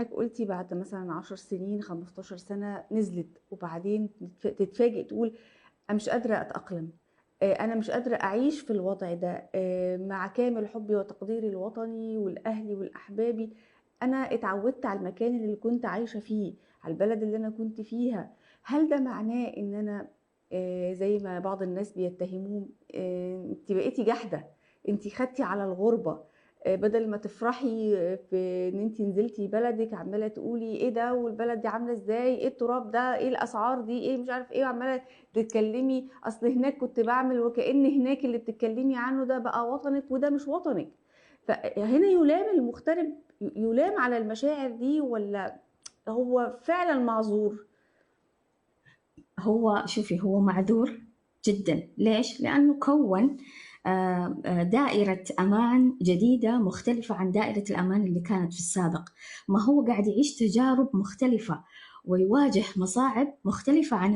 حضرتك قلتي بعد مثلا 10 سنين 15 سنة نزلت، وبعدين تتفاجئ تقول أنا مش قادرة أتأقلم، أنا مش قادرة أعيش في الوضع ده، مع كامل حبي وتقديري لوطني والأهلي والأحبابي. أنا اتعودت على المكان اللي كنت عايشة فيه، على البلد اللي أنا كنت فيها. هل ده معناه إن أنا زي ما بعض الناس بيتهموه، انت بقيتي جحدة، انت خدتي على الغربة، بدل ما تفرحي في ان انت نزلتي بلدك عمالة تقولي ايه ده والبلد دي عاملة ازاي، ايه التراب ده، ايه الاسعار دي، ايه مش عارف ايه، وعمالة تتكلمي اصل هناك كنت بعمل، وكأن هناك اللي بتتكلمي عنه ده بقى وطنك وده مش وطنك. فهنا يلام المغترب، يلام على المشاعر دي، ولا هو فعلا معذور؟ هو شوفي، هو معذور جدا. ليش؟ لأنه كون دائرة أمان جديدة مختلفة عن دائرة الأمان اللي كانت في السابق. ما هو قاعد يعيش تجارب مختلفة ويواجه مصاعب مختلفة عن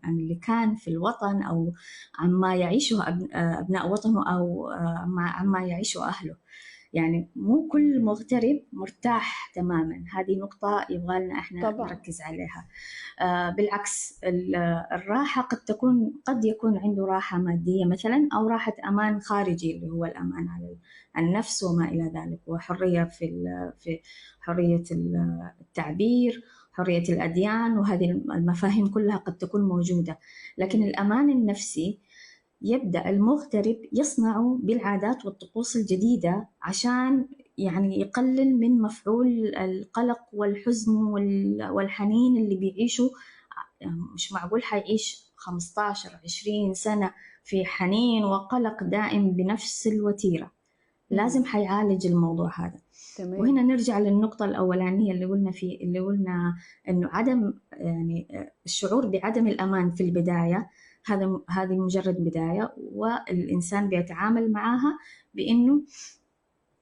اللي كان في الوطن، أو عما يعيشه أبناء وطنه، أو عما يعيشه أهله. يعني مو كل مغترب مرتاح تماما، هذه نقطة يبغى لنا احنا طبعا. نركز عليها. بالعكس، الراحة قد يكون عنده راحة مادية مثلا، أو راحة أمان خارجي اللي هو الأمان على النفس وما إلى ذلك، وحرية في حرية التعبير، حرية الأديان، وهذه المفاهيم كلها قد تكون موجودة. لكن الأمان النفسي يبدأ المغترب يصنعه بالعادات والطقوس الجديدة، عشان يعني يقلل من مفعول القلق والحزن والحنين اللي بيعيشه. يعني مش معقول حيعيش 15-20 سنة في حنين وقلق دائم بنفس الوتيرة. مم. لازم حيعالج الموضوع هذا. تمام. وهنا نرجع للنقطة الأولانية اللي قلنا إنه عدم، يعني الشعور بعدم الأمان في البداية، هذه مجرد بداية، والإنسان بيتعامل معها بإنه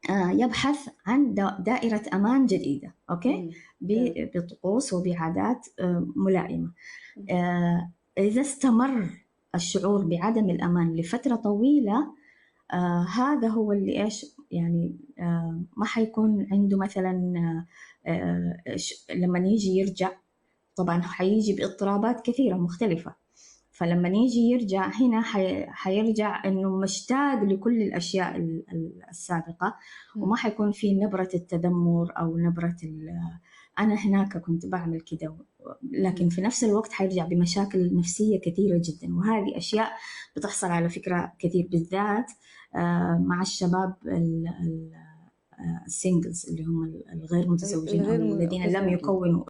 يبحث عن دائرة أمان جديدة، أوكي، مم. تمام. بطقوس وبعادات ملائمة. مم. إذا استمر الشعور بعدم الأمان لفترة طويلة، هذا هو اللي إيش يعني، ما حيكون عنده مثلا، لما يجي يرجع طبعا حيجي باضطرابات كثيرة مختلفة. فلما يجي يرجع هنا حيرجع إنه مشتاق لكل الأشياء السابقة، وما مم. حيكون في نبرة التذمر أو نبرة أنا هناك كنت بعمل كده. لكن مم. في نفس الوقت حيرجع بمشاكل نفسية كثيرة جدا، وهذه أشياء بتحصل على فكرة كثير، بالذات مع الشباب السينجلز اللي هم الغير متزوجين، أو الغير الذين لم متزوجين. يكونوا